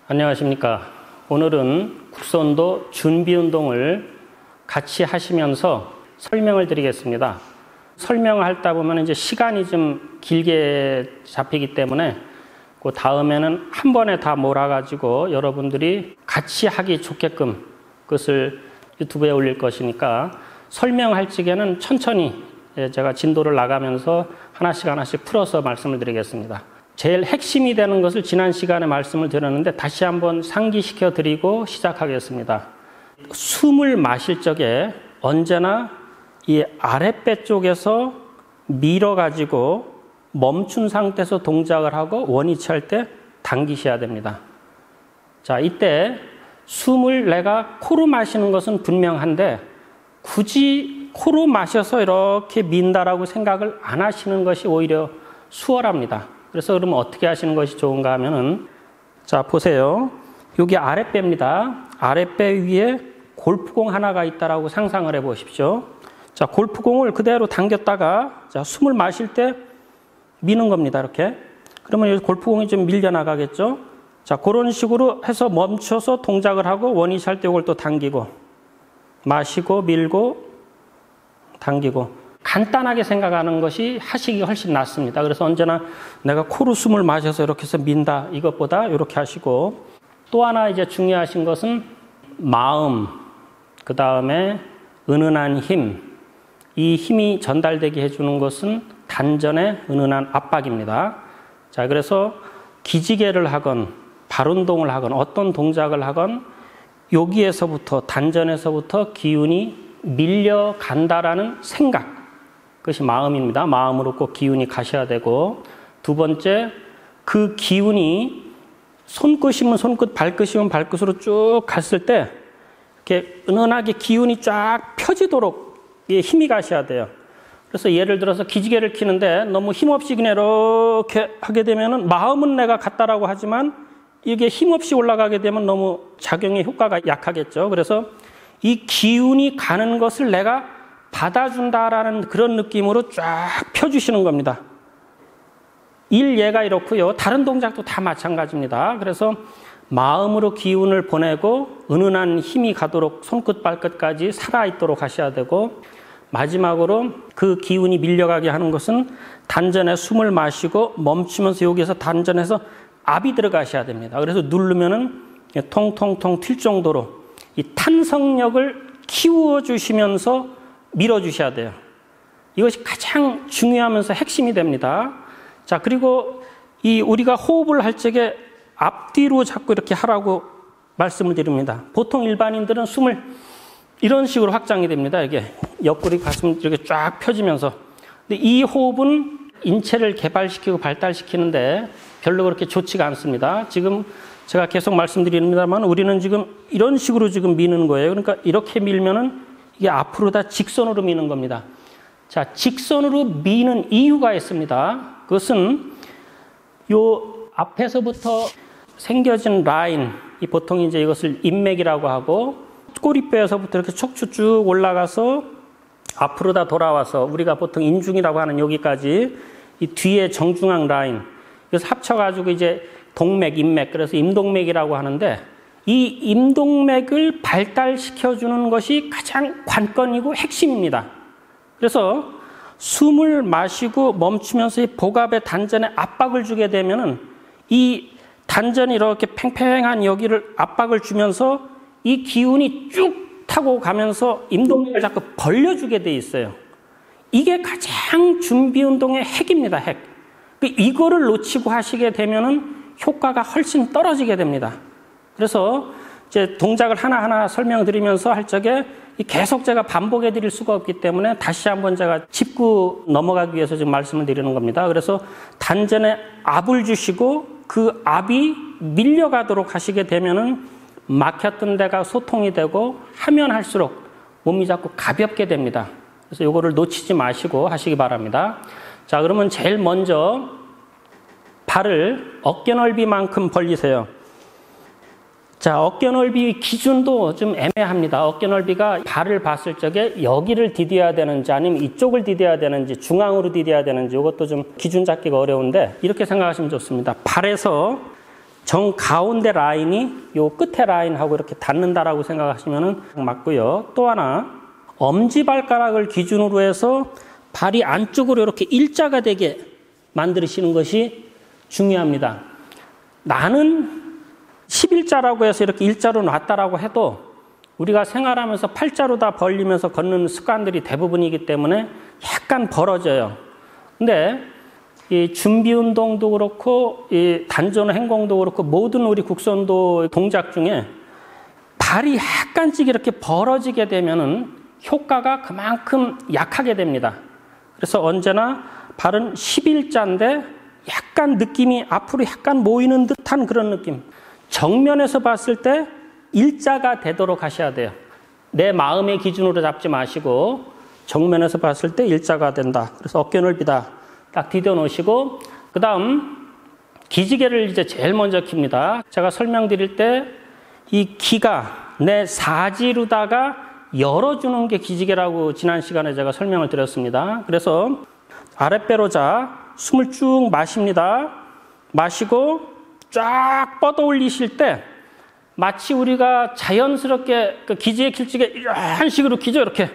안녕하십니까. 오늘은 국선도 준비운동을 같이 하시면서 설명을 드리겠습니다. 설명을 하다 보면 이제 시간이 좀 길게 잡히기 때문에 그 다음에는 한 번에 다 몰아가지고 여러분들이 같이 하기 좋게끔 그것을 유튜브에 올릴 것이니까 설명할 적에는 천천히 제가 진도를 나가면서 하나씩 풀어서 말씀을 드리겠습니다. 제일 핵심이 되는 것을 지난 시간에 말씀을 드렸는데 다시 한번 상기시켜 드리고 시작하겠습니다. 숨을 마실 적에 언제나 이 아랫배 쪽에서 밀어가지고 멈춘 상태에서 동작을 하고 원위치 할 때 당기셔야 됩니다. 자, 이때 숨을 내가 코로 마시는 것은 분명한데 굳이 코로 마셔서 이렇게 민다라고 생각을 안 하시는 것이 오히려 수월합니다. 그래서 그러면 어떻게 하시는 것이 좋은가 하면은, 자, 보세요. 여기 아랫배입니다. 아랫배 위에 골프공 하나가 있다라고 상상을 해 보십시오. 자, 골프공을 그대로 당겼다가, 자, 숨을 마실 때 미는 겁니다. 이렇게. 그러면 여기 골프공이 좀 밀려 나가겠죠? 자, 그런 식으로 해서 멈춰서 동작을 하고 원위치 할 때 이걸 또 당기고, 마시고, 밀고, 당기고. 간단하게 생각하는 것이 하시기 훨씬 낫습니다. 그래서 언제나 내가 코로 숨을 마셔서 이렇게 해서 민다 이것보다 이렇게 하시고, 또 하나 이제 중요하신 것은 마음, 그 다음에 은은한 힘, 이 힘이 전달되게 해주는 것은 단전의 은은한 압박입니다. 자, 그래서 기지개를 하건 발운동을 하건 어떤 동작을 하건 여기에서부터 단전에서부터 기운이 밀려간다라는 생각, 그것이 마음입니다. 마음으로 꼭 기운이 가셔야 되고, 두 번째, 그 기운이 손끝이면 손끝, 발끝이면 발끝으로 쭉 갔을 때 이렇게 은은하게 기운이 쫙 펴지도록 힘이 가셔야 돼요. 그래서 예를 들어서 기지개를 켜는데 너무 힘없이 그냥 이렇게 하게 되면은 마음은 내가 같다라고 하지만 이게 힘없이 올라가게 되면 너무 작용의 효과가 약하겠죠. 그래서 이 기운이 가는 것을 내가 받아준다라는 그런 느낌으로 쫙 펴주시는 겁니다. 일예가 이렇고요. 다른 동작도 다 마찬가지입니다. 그래서 마음으로 기운을 보내고 은은한 힘이 가도록 손끝 발끝까지 살아있도록 하셔야 되고, 마지막으로 그 기운이 밀려가게 하는 것은 단전에 숨을 마시고 멈추면서 여기서 단전에서 압이 들어가셔야 됩니다. 그래서 누르면은 통통통 튈 정도로 이 탄성력을 키워주시면서 밀어주셔야 돼요. 이것이 가장 중요하면서 핵심이 됩니다. 자, 그리고 우리가 호흡을 할 적에 앞뒤로 자꾸 이렇게 하라고 말씀을 드립니다. 보통 일반인들은 숨을 이런 식으로 확장이 됩니다. 이게 옆구리 가슴 이렇게 쫙 펴지면서. 근데 이 호흡은 인체를 개발시키고 발달시키는데 별로 그렇게 좋지가 않습니다. 지금 제가 계속 말씀드립니다만 우리는 지금 이런 식으로 지금 미는 거예요. 그러니까 이렇게 밀면은 이게 앞으로 다 직선으로 미는 겁니다. 자, 직선으로 미는 이유가 있습니다. 그것은 요 앞에서부터 생겨진 라인, 이 보통 이제 이것을 인맥이라고 하고, 꼬리뼈에서부터 이렇게 척추 쭉 올라가서 앞으로 다 돌아와서 우리가 보통 인중이라고 하는 여기까지 이 뒤에 정중앙 라인, 그래서 합쳐가지고 이제 동맥, 인맥, 그래서 임동맥이라고 하는데, 이 임동맥을 발달시켜주는 것이 가장 관건이고 핵심입니다. 그래서 숨을 마시고 멈추면서 이 복압의 단전에 압박을 주게 되면은 이 단전이 이렇게 팽팽한 여기를 압박을 주면서 이 기운이 쭉 타고 가면서 임동맥을 자꾸 벌려주게 돼 있어요. 이게 가장 준비운동의 핵입니다, 핵. 이거를 놓치고 하시게 되면은 효과가 훨씬 떨어지게 됩니다. 그래서 이제 동작을 하나하나 설명드리면서 할 적에 계속 제가 반복해 드릴 수가 없기 때문에 다시 한번 제가 짚고 넘어가기 위해서 지금 말씀을 드리는 겁니다. 그래서 단전에 압을 주시고 그 압이 밀려가도록 하시게 되면은 막혔던 데가 소통이 되고 하면 할수록 몸이 자꾸 가볍게 됩니다. 그래서 이거를 놓치지 마시고 하시기 바랍니다. 자, 그러면 제일 먼저 발을 어깨 넓이만큼 벌리세요. 자, 어깨 넓이 기준도 좀 애매합니다. 어깨 넓이가 발을 봤을 적에 여기를 디뎌야 되는지 아니면 이쪽을 디뎌야 되는지 중앙으로 디뎌야 되는지 이것도 좀 기준 잡기가 어려운데 이렇게 생각하시면 좋습니다. 발에서 정 가운데 라인이 요 끝에 라인하고 이렇게 닿는다라고 생각하시면 맞고요. 또 하나, 엄지발가락을 기준으로 해서 발이 안쪽으로 이렇게 일자가 되게 만드시는 것이 중요합니다. 나는 11자라고 해서 이렇게 일자로 놨다라고 해도 우리가 생활하면서 팔자로 다 벌리면서 걷는 습관들이 대부분이기 때문에 약간 벌어져요. 근데 이 준비 운동도 그렇고 이 단전 행공도 그렇고 모든 우리 국선도 동작 중에 발이 약간씩 이렇게 벌어지게 되면은 효과가 그만큼 약하게 됩니다. 그래서 언제나 발은 11자인데 약간 느낌이 앞으로 약간 모이는 듯한 그런 느낌. 정면에서 봤을 때 일자가 되도록 하셔야 돼요. 내 마음의 기준으로 잡지 마시고 정면에서 봤을 때 일자가 된다. 그래서 어깨 넓이다. 딱 디뎌 놓으시고, 그 다음 기지개를 이제 제일 먼저 킵니다. 제가 설명드릴 때 이 기가 내 사지로다가 열어주는 게 기지개라고 지난 시간에 제가 설명을 드렸습니다. 그래서 아랫배로 숨을 쭉 마십니다. 마시고 쫙 뻗어 올리실 때 마치 우리가 자연스럽게 그 기지개 길쭉에 이런 식으로 기죠. 이렇게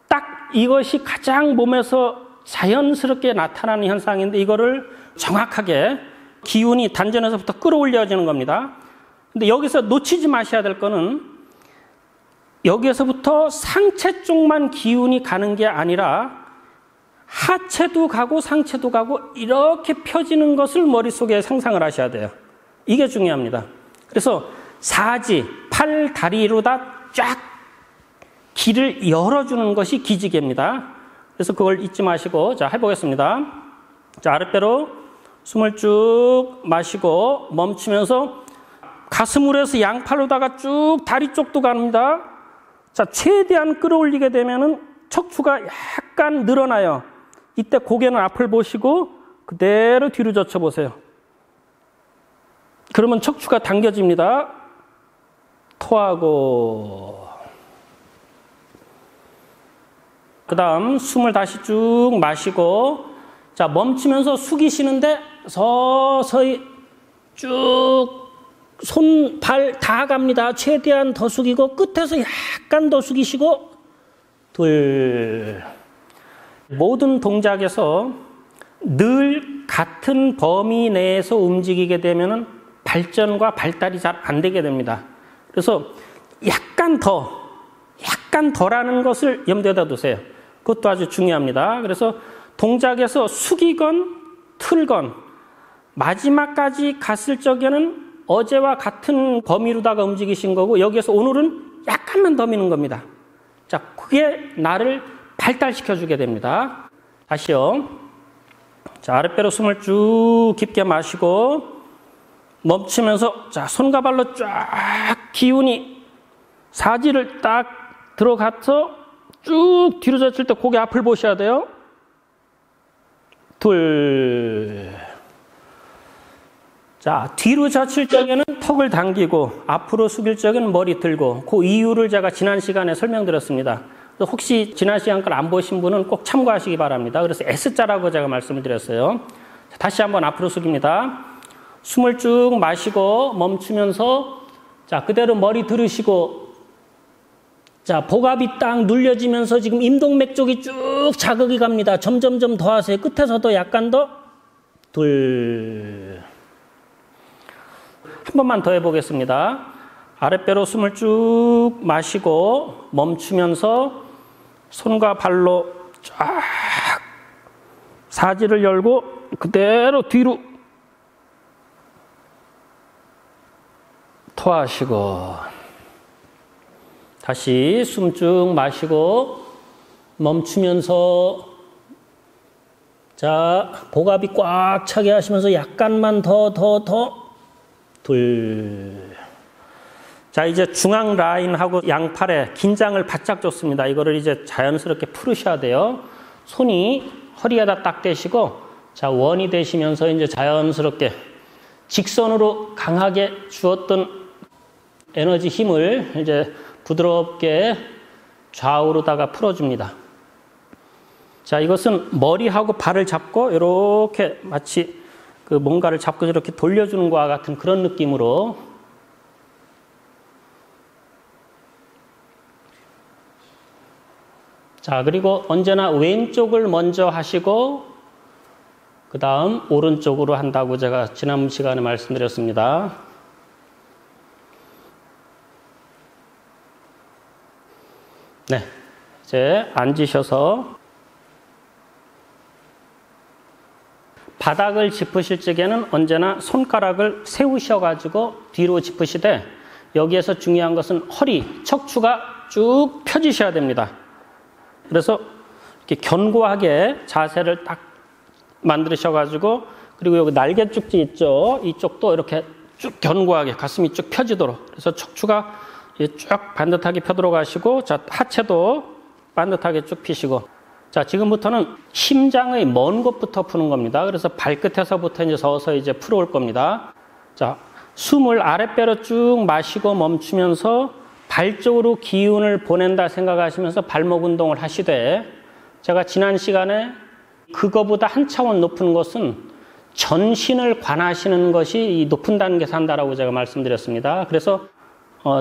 딱 이것이 가장 몸에서 자연스럽게 나타나는 현상인데 이거를 정확하게 기운이 단전에서부터 끌어올려지는 겁니다. 근데 여기서 놓치지 마셔야 될 거는 여기에서부터 상체 쪽만 기운이 가는 게 아니라 하체도 가고 상체도 가고 이렇게 펴지는 것을 머릿속에 상상을 하셔야 돼요. 이게 중요합니다. 그래서 사지, 팔, 다리로 다 쫙 길을 열어주는 것이 기지개입니다. 그래서 그걸 잊지 마시고, 자, 해보겠습니다. 자, 아랫배로 숨을 쭉 마시고 멈추면서 가슴으로 해서 양팔로다가 쭉 다리 쪽도 갑니다. 자, 최대한 끌어올리게 되면은 척추가 약간 늘어나요. 이때 고개는 앞을 보시고 그대로 뒤로 젖혀 보세요. 그러면 척추가 당겨집니다. 토하고, 그 다음 숨을 다시 쭉 마시고, 자, 멈추면서 숙이시는데 서서히 쭉 손, 발 다 갑니다. 최대한 더 숙이고 끝에서 약간 더 숙이시고, 둘. 모든 동작에서 늘 같은 범위 내에서 움직이게 되면 발전과 발달이 잘 안 되게 됩니다. 그래서 약간 더라는 것을 염두에다 두세요. 그것도 아주 중요합니다. 그래서 동작에서 숙이건 틀건 마지막까지 갔을 적에는 어제와 같은 범위로다가 움직이신 거고 여기에서 오늘은 약간만 더 미는 겁니다. 자, 그게 나를 발달시켜 주게 됩니다. 다시요. 자, 아랫배로 숨을 쭉 깊게 마시고 멈추면서, 자, 손과 발로 쫙 기운이 사지를 딱 들어가서 쭉 뒤로 젖힐 때 고개 앞을 보셔야 돼요. 둘. 자, 뒤로 젖힐 적에는 턱을 당기고 앞으로 숙일 적에는 머리 들고, 그 이유를 제가 지난 시간에 설명드렸습니다. 혹시 지난 시간 걸 안 보신 분은 꼭 참고하시기 바랍니다. 그래서 S자라고 제가 말씀을 드렸어요. 자, 다시 한번 앞으로 숙입니다. 숨을 쭉 마시고 멈추면서, 자, 그대로 머리 들으시고, 자, 복압이 딱 눌려지면서 지금 임동맥 쪽이 쭉 자극이 갑니다. 점점점 더 하세요. 끝에서도 약간 더. 둘. 한 번만 더 해보겠습니다. 아랫배로 숨을 쭉 마시고 멈추면서 손과 발로 쫙 사지를 열고 그대로 뒤로 토하시고, 다시 숨 쭉 마시고 멈추면서, 자, 복압이 꽉 차게 하시면서 약간만 더. 둘. 자, 이제 중앙 라인하고 양팔에 긴장을 바짝 줬습니다. 이거를 이제 자연스럽게 풀으셔야 돼요. 손이 허리에다 딱 대시고, 자, 원이 되시면서 이제 자연스럽게 직선으로 강하게 주었던 에너지 힘을 이제 부드럽게 좌우로다가 풀어줍니다. 자, 이것은 머리하고 발을 잡고 이렇게 마치 그 뭔가를 잡고 이렇게 돌려주는 것과 같은 그런 느낌으로. 자, 그리고 언제나 왼쪽을 먼저 하시고 그 다음 오른쪽으로 한다고 제가 지난 시간에 말씀드렸습니다. 네, 이제 앉으셔서 바닥을 짚으실 적에는 언제나 손가락을 세우셔가지고 뒤로 짚으시되 여기에서 중요한 것은 허리, 척추가 쭉 펴지셔야 됩니다. 그래서 이렇게 견고하게 자세를 딱 만드셔가지고 그리고 여기 날개 쭉지 있죠? 이쪽도 이렇게 쭉 견고하게 가슴이 쭉 펴지도록 그래서 척추가 쭉 반듯하게 펴도록 하시고 자 하체도 반듯하게 쭉 펴시고 자 지금부터는 심장의 먼 곳부터 푸는 겁니다. 그래서 발끝에서부터 이제 서서히 이제 풀어올 겁니다. 자 숨을 아랫배로 쭉 마시고 멈추면서 발 쪽으로 기운을 보낸다 생각하시면서 발목 운동을 하시되 제가 지난 시간에 그거보다 한 차원 높은 것은 전신을 관하시는 것이 이 높은 단계에서 한다라고 제가 말씀드렸습니다. 그래서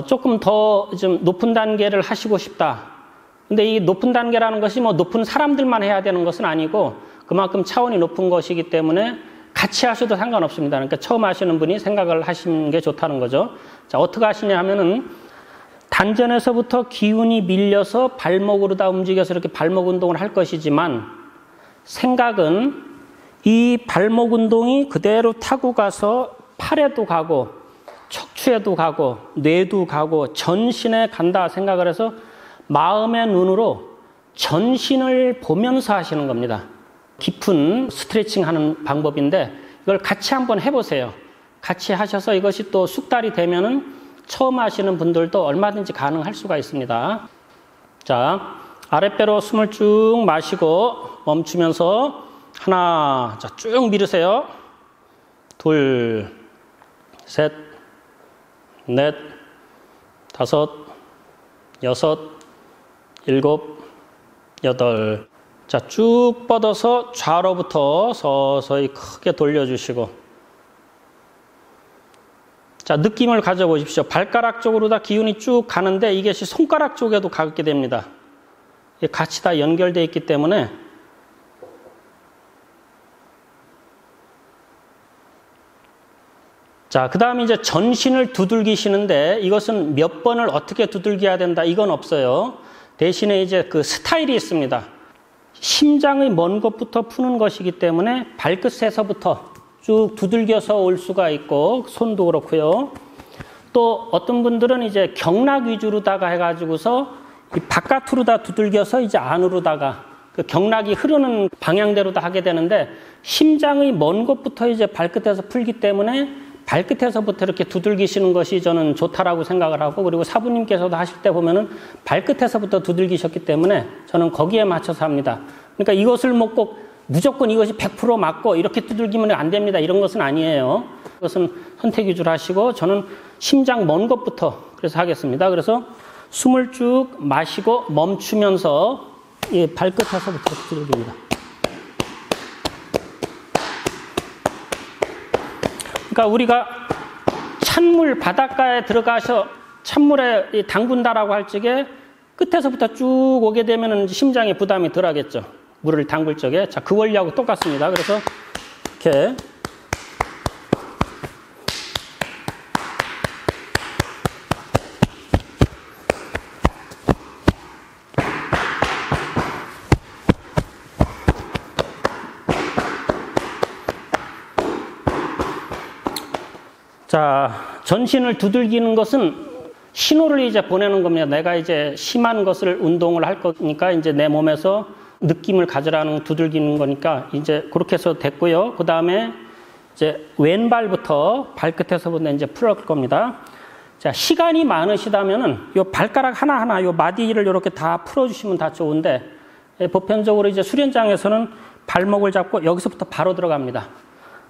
조금 더 좀 높은 단계를 하시고 싶다. 근데 이 높은 단계라는 것이 뭐 높은 사람들만 해야 되는 것은 아니고 그만큼 차원이 높은 것이기 때문에 같이 하셔도 상관없습니다. 그러니까 처음 하시는 분이 생각을 하시는 게 좋다는 거죠. 자, 어떻게 하시냐 하면은 단전에서부터 기운이 밀려서 발목으로 다 움직여서 이렇게 발목 운동을 할 것이지만 생각은 이 발목 운동이 그대로 타고 가서 팔에도 가고 척추에도 가고 뇌도 가고 전신에 간다 생각을 해서 마음의 눈으로 전신을 보면서 하시는 겁니다. 깊은 스트레칭 하는 방법인데 이걸 같이 한번 해보세요. 같이 하셔서 이것이 또 숙달이 되면은 처음 하시는 분들도 얼마든지 가능할 수가 있습니다. 자, 아랫배로 숨을 쭉 마시고 멈추면서 하나, 자, 쭉 밀으세요. 둘, 셋, 넷, 다섯, 여섯, 일곱, 여덟. 자, 쭉 뻗어서 좌로부터 서서히 크게 돌려주시고 자, 느낌을 가져보십시오. 발가락 쪽으로 다 기운이 쭉 가는데 이것이 손가락 쪽에도 가게 됩니다. 같이 다 연결되어 있기 때문에 자, 그 다음에 이제 전신을 두들기시는데 이것은 몇 번을 어떻게 두들겨야 된다 이건 없어요. 대신에 이제 그 스타일이 있습니다. 심장의 먼 곳부터 푸는 것이기 때문에 발끝에서부터 쭉 두들겨서 올 수가 있고 손도 그렇고요. 또 어떤 분들은 이제 경락 위주로다가 해가지고서 이 바깥으로 다 두들겨서 이제 안으로다가 그 경락이 흐르는 방향대로 다 하게 되는데 심장의 먼 곳부터 이제 발끝에서 풀기 때문에 발끝에서부터 이렇게 두들기시는 것이 저는 좋다라고 생각을 하고 그리고 사부님께서도 하실 때 보면은 발끝에서부터 두들기셨기 때문에 저는 거기에 맞춰서 합니다. 그러니까 이것을 뭐 꼭 무조건 이것이 100% 맞고 이렇게 두들기면 안 됩니다. 이런 것은 아니에요. 그것은 선택 위주로 하시고 저는 심장 먼 곳부터 그래서 하겠습니다. 그래서 숨을 쭉 마시고 멈추면서 이 발끝에서부터 두들깁니다. 그러니까 우리가 찬물 바닷가에 들어가서 찬물에 담근다라고 할 적에 끝에서부터 쭉 오게 되면 심장에 부담이 덜 하겠죠. 물을 담글 적에. 자, 그 원리하고 똑같습니다. 그래서 이렇게 자, 전신을 두들기는 것은 신호를 이제 보내는 겁니다. 내가 이제 심한 것을 운동을 할 거니까 이제 내 몸에서 느낌을 가져라는 두들기는 거니까 이제 그렇게 해서 됐고요. 그 다음에 이제 왼발부터 발끝에서부터 이제 풀을 겁니다. 자, 시간이 많으시다면은 요 발가락 하나하나 요 마디를 이렇게 다 풀어주시면 다 좋은데 보편적으로 이제 수련장에서는 발목을 잡고 여기서부터 바로 들어갑니다.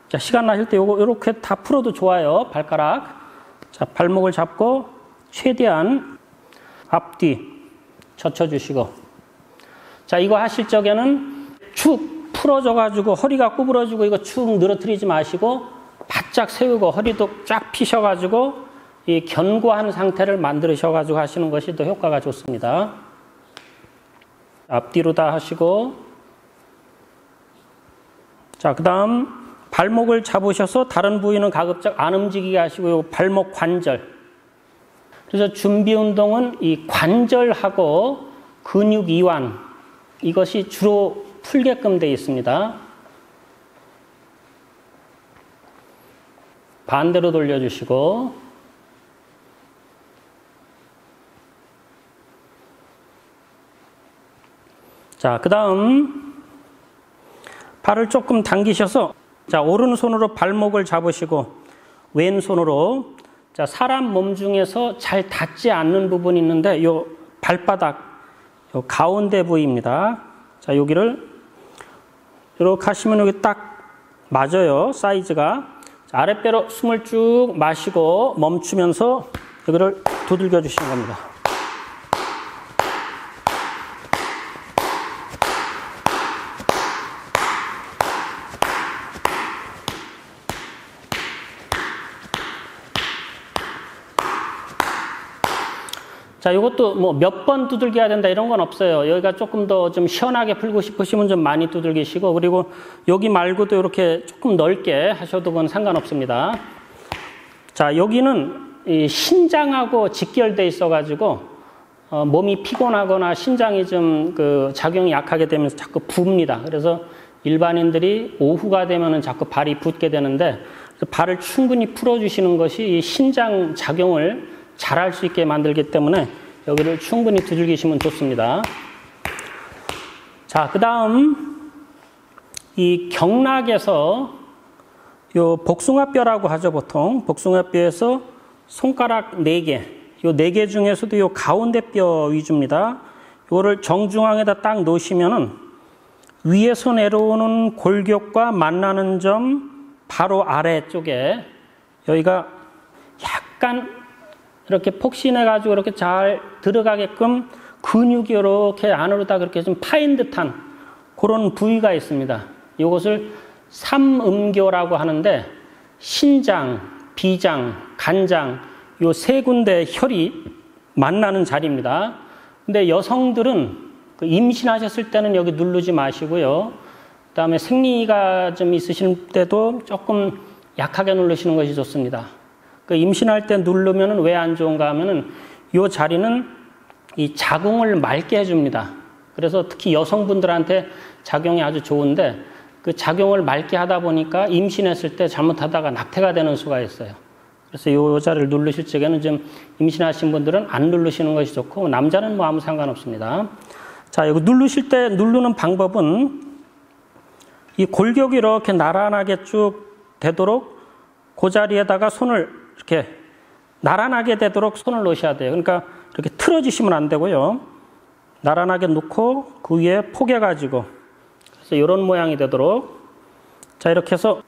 자, 시간 나실 때 요거 이렇게 다 풀어도 좋아요. 발가락. 자, 발목을 잡고 최대한 앞뒤 젖혀주시고 자, 이거 하실 적에는 쭉 풀어져가지고 허리가 구부러지고 이거 축 늘어뜨리지 마시고 바짝 세우고 허리도 쫙 피셔가지고 이 견고한 상태를 만드셔가지고 하시는 것이 더 효과가 좋습니다. 앞뒤로 다 하시고, 자, 그 다음 발목을 잡으셔서 다른 부위는 가급적 안 움직이게 하시고, 요 발목 관절. 그래서 준비 운동은 이 관절하고 근육 이완, 이것이 주로 풀게끔 되어 있습니다. 반대로 돌려주시고, 자, 그 다음 발을 조금 당기셔서, 자, 오른손으로 발목을 잡으시고 왼손으로, 자, 사람 몸 중에서 잘 닿지 않는 부분이 있는데 요 발바닥 요 가운데 부위입니다. 자, 여기를 이렇게 하시면 여기 딱 맞아요, 사이즈가. 자, 아랫배로 숨을 쭉 마시고 멈추면서 여기를 두들겨 주시는 겁니다. 자, 이것도 뭐 몇 번 두들겨야 된다 이런 건 없어요. 여기가 조금 더 좀 시원하게 풀고 싶으시면 좀 많이 두들기시고, 그리고 여기 말고도 이렇게 조금 넓게 하셔도 그건 상관없습니다. 자, 여기는 이 신장하고 직결돼 있어가지고 몸이 피곤하거나 신장이 좀 그 작용이 약하게 되면서 자꾸 붑니다. 그래서 일반인들이 오후가 되면은 자꾸 발이 붓게 되는데, 발을 충분히 풀어주시는 것이 이 신장 작용을 잘할 수 있게 만들기 때문에 여기를 충분히 두들기시면 좋습니다. 자, 그 다음 이 경락에서 요 복숭아뼈라고 하죠, 보통. 복숭아뼈에서 손가락 4개, 요 4개 중에서도 요 가운데 뼈 위주입니다. 요거를 정중앙에다 딱 놓으시면은 위에서 내려오는 골격과 만나는 점 바로 아래쪽에 여기가 약간 이렇게 폭신해가지고 이렇게 잘 들어가게끔 근육이 이렇게 안으로 다 그렇게 좀 파인 듯한 그런 부위가 있습니다. 이것을 삼음교라고 하는데, 신장, 비장, 간장 요 3군데 혈이 만나는 자리입니다. 근데 여성들은 그 임신하셨을 때는 여기 누르지 마시고요. 그 다음에 생리가 좀 있으실 때도 조금 약하게 누르시는 것이 좋습니다. 그 임신할 때 누르면은 왜 안 좋은가 하면은 이 자리는 이 자궁을 맑게 해줍니다. 그래서 특히 여성분들한테 작용이 아주 좋은데, 그 작용을 맑게 하다 보니까 임신했을 때 잘못하다가 낙태가 되는 수가 있어요. 그래서 이 자리를 누르실 적에는 좀 임신하신 분들은 안 누르시는 것이 좋고, 남자는 뭐 아무 상관없습니다. 자, 여기 누르실 때 누르는 방법은 이 골격이 이렇게 나란하게 쭉 되도록 그 자리에다가 손을 이렇게 나란하게 되도록 손을 놓으셔야 돼요. 그러니까 이렇게 틀어지시면 안 되고요. 나란하게 놓고 그 위에 포개가지고, 그래서 이런 모양이 되도록. 자, 이렇게 해서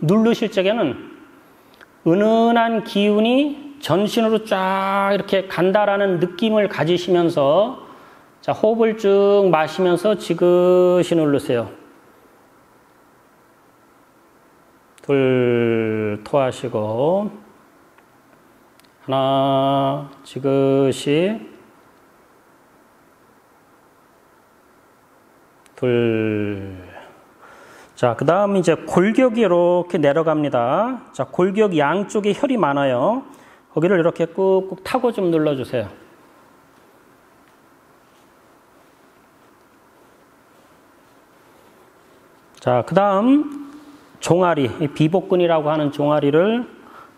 누르실 적에는 은은한 기운이 전신으로 쫙 이렇게 간다라는 느낌을 가지시면서, 자, 호흡을 쭉 마시면서 지그시 누르세요. 둘, 토하시고, 하나, 지그시, 둘. 자, 그 다음 이제 골격이 이렇게 내려갑니다. 자, 골격 양쪽에 혈이 많아요. 거기를 이렇게 꾹꾹 타고 좀 눌러주세요. 자, 그 다음 종아리, 비복근이라고 하는 종아리를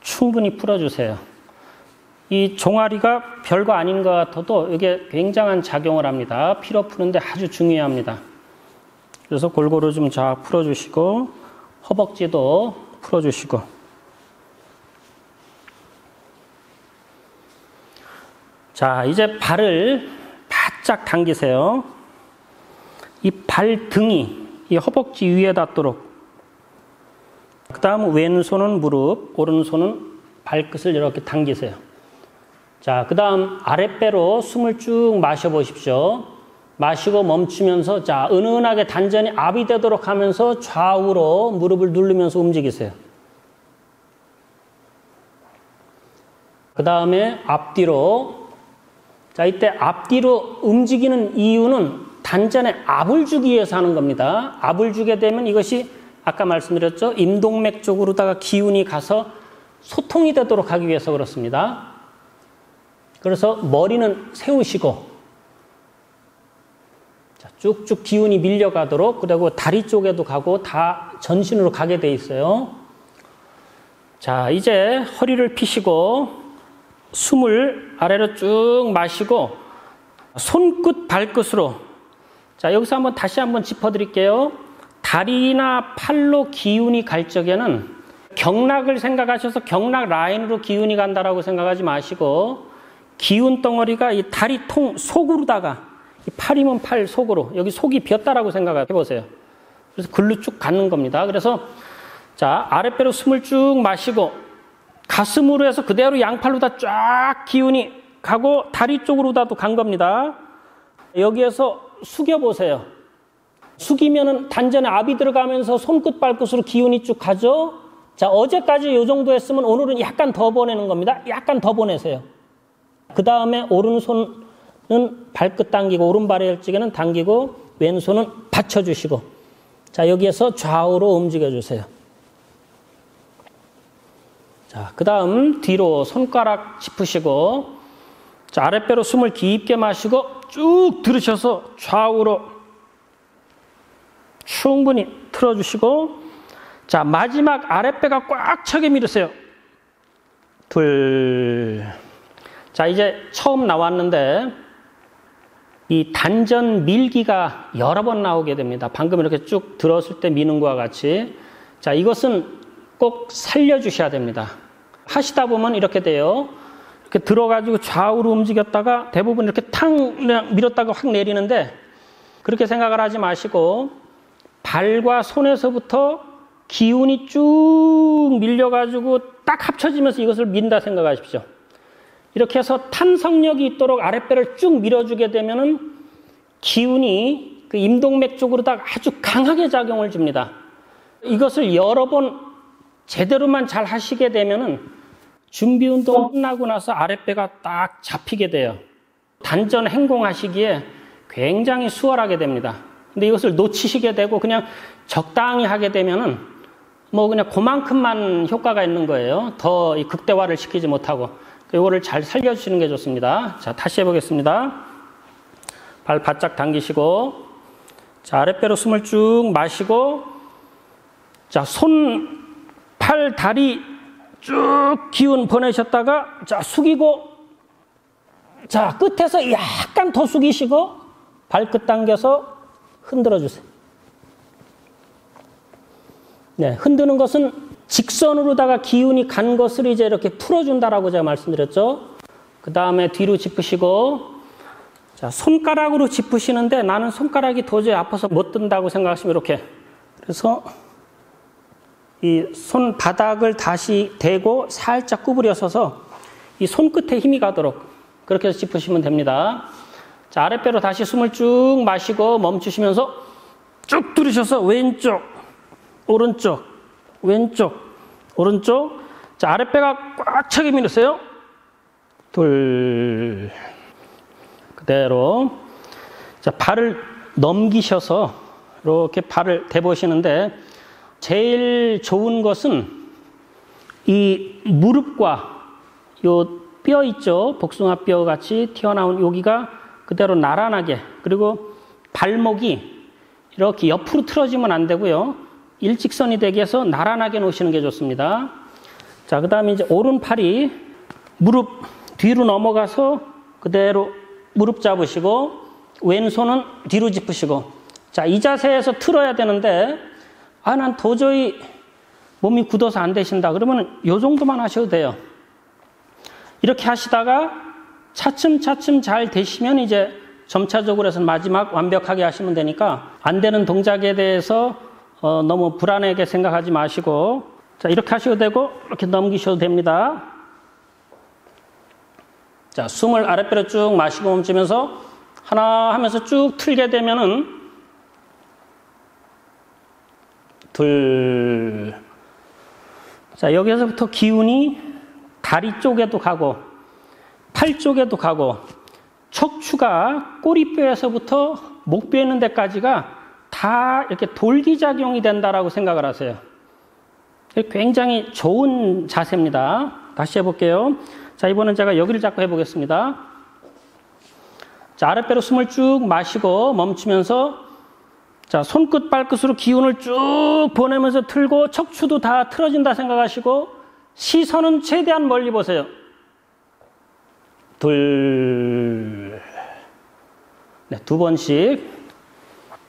충분히 풀어주세요. 이 종아리가 별거 아닌 것 같아도 이게 굉장한 작용을 합니다. 피로 푸는데 아주 중요합니다. 그래서 골고루 좀 잘 풀어주시고, 허벅지도 풀어주시고. 자, 이제 발을 바짝 당기세요. 이 발등이 이 허벅지 위에 닿도록. 그 다음 왼손은 무릎, 오른손은 발끝을 이렇게 당기세요. 자, 그 다음 아랫배로 숨을 쭉 마셔보십시오. 마시고 멈추면서 자, 은은하게 단전이 압이 되도록 하면서 좌우로 무릎을 누르면서 움직이세요. 그 다음에 앞뒤로. 자, 이때 앞뒤로 움직이는 이유는 단전에 압을 주기 위해서 하는 겁니다. 압을 주게 되면 이것이 아까 말씀드렸죠. 임동맥 쪽으로다가 기운이 가서 소통이 되도록 하기 위해서 그렇습니다. 그래서 머리는 세우시고 자, 쭉쭉 기운이 밀려가도록, 그리고 다리 쪽에도 가고 다 전신으로 가게 돼 있어요. 자, 이제 허리를 펴시고 숨을 아래로 쭉 마시고 손끝 발끝으로. 자, 여기서 한번 다시 한번 짚어드릴게요. 다리나 팔로 기운이 갈 적에는 경락을 생각하셔서 경락 라인으로 기운이 간다라고 생각하지 마시고, 기운 덩어리가 이 다리 통 속으로다가, 이 팔이면 팔 속으로, 여기 속이 비었다라고 생각해 보세요. 그래서 글로 쭉 가는 겁니다. 그래서 자, 아랫배로 숨을 쭉 마시고 가슴으로 해서 그대로 양팔로 다 쫙 기운이 가고 다리 쪽으로다도 간 겁니다. 여기에서 숙여 보세요. 숙이면은 단전에 압이 들어가면서 손끝 발끝으로 기운이 쭉 가죠. 자, 어제까지 이 정도 했으면 오늘은 약간 더 보내는 겁니다. 약간 더 보내세요. 그 다음에 오른손은 발끝 당기고, 오른발의 열지개는 당기고, 왼손은 받쳐주시고, 자, 여기에서 좌우로 움직여주세요. 자, 그 다음 뒤로 손가락 짚으시고, 자, 아랫배로 숨을 깊게 마시고 쭉 들으셔서 좌우로 충분히 틀어주시고, 자, 마지막 아랫배가 꽉 차게 밀으세요. 둘. 자, 이제 처음 나왔는데 이 단전 밀기가 여러 번 나오게 됩니다. 방금 이렇게 쭉 들었을 때 미는 것과 같이. 자, 이것은 꼭 살려주셔야 됩니다. 하시다 보면 이렇게 돼요. 이렇게 들어가지고 좌우로 움직였다가 대부분 이렇게 탕 그냥 밀었다가 확 내리는데, 그렇게 생각을 하지 마시고 발과 손에서부터 기운이 쭉 밀려가지고 딱 합쳐지면서 이것을 민다 생각하십시오. 이렇게 해서 탄성력이 있도록 아랫배를 쭉 밀어주게 되면은 기운이 그 임동맥 쪽으로다가 아주 강하게 작용을 줍니다. 이것을 여러 번 제대로만 잘 하시게 되면은 준비 운동 끝나고 나서 아랫배가 딱 잡히게 돼요. 단전 행공하시기에 굉장히 수월하게 됩니다. 근데 이것을 놓치시게 되고 그냥 적당히 하게 되면은 뭐 그냥 그만큼만 효과가 있는 거예요. 더 극대화를 시키지 못하고. 이거를 잘 살려주시는 게 좋습니다. 자, 다시 해보겠습니다. 발 바짝 당기시고, 자, 아랫배로 숨을 쭉 마시고, 자, 손, 팔, 다리 쭉 기운 보내셨다가, 자, 숙이고, 자, 끝에서 약간 더 숙이시고, 발끝 당겨서 흔들어 주세요. 네, 흔드는 것은 직선으로다가 기운이 간 것을 이제 이렇게 풀어준다라고 제가 말씀드렸죠. 그 다음에 뒤로 짚으시고, 자, 손가락으로 짚으시는데 나는 손가락이 도저히 아파서 못 든다고 생각하시면 이렇게. 그래서 이 손바닥을 다시 대고 살짝 구부려 서서 이 손끝에 힘이 가도록 그렇게 해서 짚으시면 됩니다. 자, 아랫배로 다시 숨을 쭉 마시고 멈추시면서 쭉 들으셔서 왼쪽, 오른쪽, 왼쪽, 오른쪽. 자, 아랫배가 꽉 차게 밀으세요. 둘. 그대로. 자, 발을 넘기셔서 이렇게 발을 대보시는데, 제일 좋은 것은 이 무릎과 요 뼈 있죠. 복숭아뼈 같이 튀어나온 여기가 그대로 나란하게, 그리고 발목이 이렇게 옆으로 틀어지면 안 되고요. 일직선이 되게 해서 나란하게 놓으시는 게 좋습니다. 자, 그 다음에 이제 오른팔이 무릎 뒤로 넘어가서 그대로 무릎 잡으시고, 왼손은 뒤로 짚으시고. 자, 이 자세에서 틀어야 되는데, 난 도저히 몸이 굳어서 안 되신다. 그러면 요 정도만 하셔도 돼요. 이렇게 하시다가 차츰차츰 잘 되시면 이제 점차적으로 해서 마지막 완벽하게 하시면 되니까, 안 되는 동작에 대해서 너무 불안하게 생각하지 마시고, 자, 이렇게 하셔도 되고 이렇게 넘기셔도 됩니다. 자, 숨을 아랫배로 쭉 마시고 멈추면서 하나 하면서 쭉 틀게 되면은 둘. 자, 여기서부터 기운이 다리 쪽에도 가고 팔 쪽에도 가고 척추가 꼬리뼈에서부터 목뼈 있는 데까지가 다 이렇게 돌기작용이 된다라고 생각을 하세요. 굉장히 좋은 자세입니다. 다시 해볼게요. 자, 이번엔 제가 여기를 잡고 해보겠습니다. 자, 아랫배로 숨을 쭉 마시고 멈추면서 자, 손끝 발끝으로 기운을 쭉 보내면서 틀고 척추도 다 틀어진다 생각하시고 시선은 최대한 멀리 보세요. 둘. 네, 두 번씩.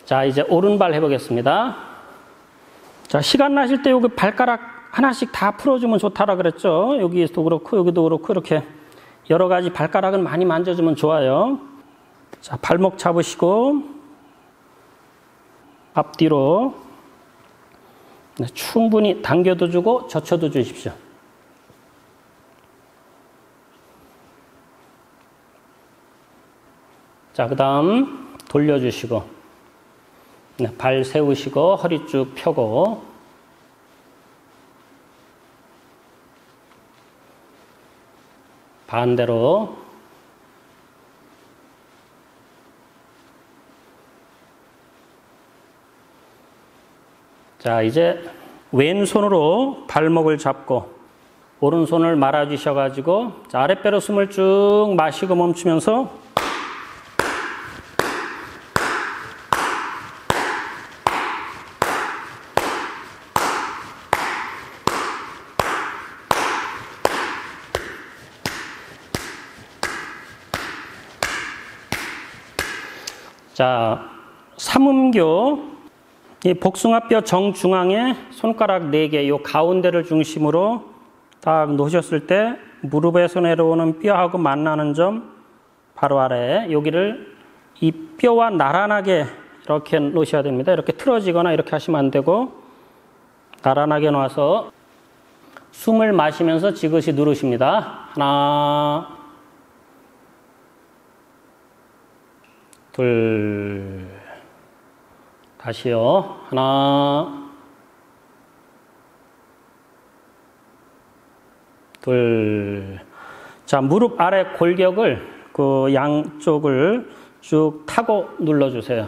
자, 이제 오른발 해보겠습니다. 자, 시간 나실 때 여기 발가락 하나씩 다 풀어주면 좋다라 그랬죠. 여기도 그렇고 여기도 그렇고 이렇게 여러 가지 발가락은 많이 만져주면 좋아요. 자, 발목 잡으시고 앞뒤로 네, 충분히 당겨도 주고 젖혀도 주십시오. 자, 그 다음 돌려주시고 네, 발 세우시고 허리 쭉 펴고 반대로 자, 이제 왼손으로 발목을 잡고 오른손을 말아주셔가지고 자, 아랫배로 숨을 쭉 마시고 멈추면서 자, 삼음교 이 복숭아뼈 정중앙에 손가락 4개 요 가운데를 중심으로 딱 놓으셨을 때 무릎에서 내려오는 뼈하고 만나는 점 바로 아래 여기를 이 뼈와 나란하게 이렇게 놓으셔야 됩니다. 이렇게 틀어지거나 이렇게 하시면 안 되고 나란하게 놔서 숨을 마시면서 지그시 누르십니다. 하나 둘 다시요. 하나 둘. 자, 무릎 아래 골격을 그 양쪽을 쭉 타고 눌러주세요.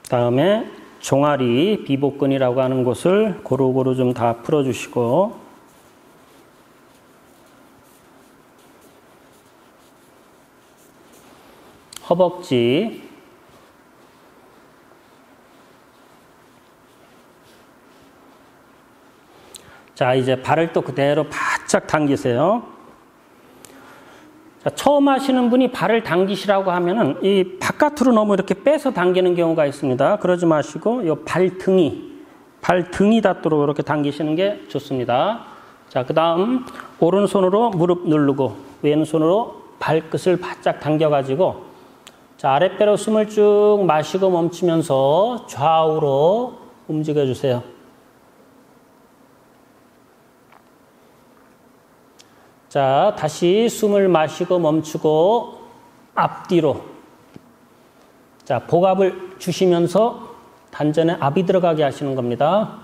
다음에 종아리 비복근이라고 하는 곳을 고루고루 좀 다 풀어주시고 허벅지 자, 이제 발을 또 그대로 바짝 당기세요. 자, 처음 하시는 분이 발을 당기시라고 하면은 이 바깥으로 너무 이렇게 빼서 당기는 경우가 있습니다. 그러지 마시고 이 발등이 닿도록 이렇게 당기시는 게 좋습니다. 자, 그 다음 오른손으로 무릎 누르고 왼손으로 발끝을 바짝 당겨가지고 자, 아랫배로 숨을 쭉 마시고 멈추면서 좌우로 움직여 주세요. 자, 다시 숨을 마시고 멈추고 앞뒤로. 자, 복압을 주시면서 단전에 압이 들어가게 하시는 겁니다.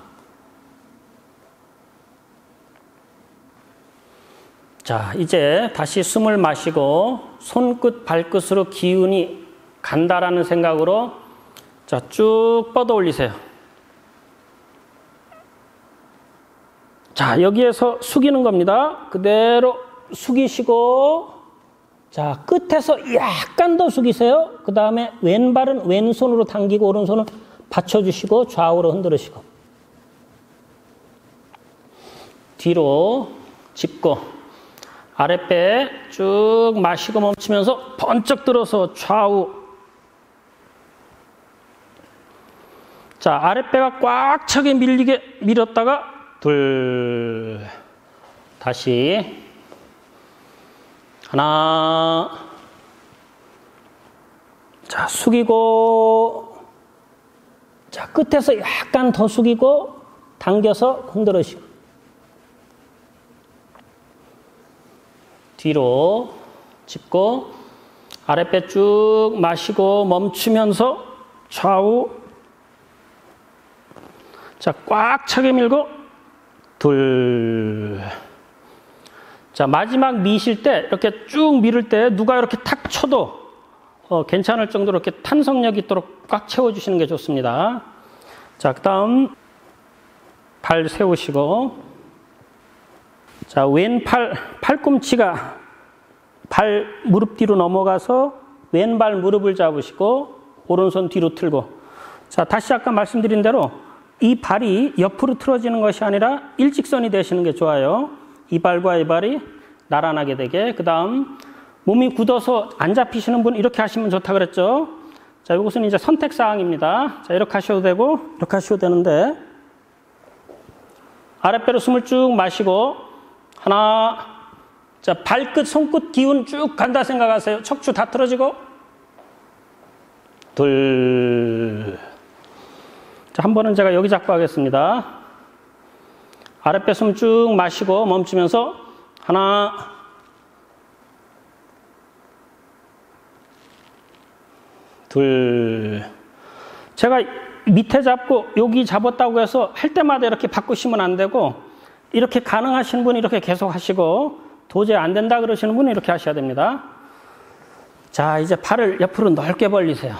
자, 이제 다시 숨을 마시고 손끝, 발끝으로 기운이 간다라는 생각으로 자, 쭉 뻗어 올리세요. 자, 여기에서 숙이는 겁니다. 그대로 숙이시고 자, 끝에서 약간 더 숙이세요. 그 다음에 왼발은 왼손으로 당기고 오른손은 받쳐주시고 좌우로 흔들으시고 뒤로 짚고 아랫배 쭉 마시고 멈추면서 번쩍 들어서 좌우. 자, 아랫배가 꽉 차게 밀었다가 둘. 다시. 하나. 자, 숙이고. 자, 끝에서 약간 더 숙이고 당겨서 흔들으시고. 뒤로 짚고 아랫배 쭉 마시고 멈추면서 좌우 자, 꽉 차게 밀고 둘. 자, 마지막 미실 때 이렇게 쭉 밀을 때 누가 이렇게 탁 쳐도 괜찮을 정도로 이렇게 탄성력 있도록 꽉 채워주시는 게 좋습니다. 자, 그 다음 발 세우시고 자, 왼팔 팔꿈치가 발 무릎 뒤로 넘어가서 왼발 무릎을 잡으시고 오른손 뒤로 틀고 자, 다시 아까 말씀드린 대로 이 발이 옆으로 틀어지는 것이 아니라 일직선이 되시는 게 좋아요. 이 발과 이 발이 나란하게 되게. 그 다음 몸이 굳어서 안 잡히시는 분 이렇게 하시면 좋다 그랬죠. 자, 이것은 이제 선택사항입니다. 자, 이렇게 하셔도 되고 이렇게 하셔도 되는데 아랫배로 숨을 쭉 마시고 하나 자, 발끝 손끝 기운 쭉 간다 생각하세요. 척추 다 틀어지고 둘. 자, 한 번은 제가 여기 잡고 하겠습니다. 아랫배 숨 쭉 마시고 멈추면서 하나 둘. 제가 밑에 잡고 여기 잡았다고 해서 할 때마다 이렇게 바꾸시면 안 되고 이렇게 가능하신 분은 이렇게 계속 하시고 도저히 안 된다 그러시는 분은 이렇게 하셔야 됩니다. 자, 이제 팔을 옆으로 넓게 벌리세요.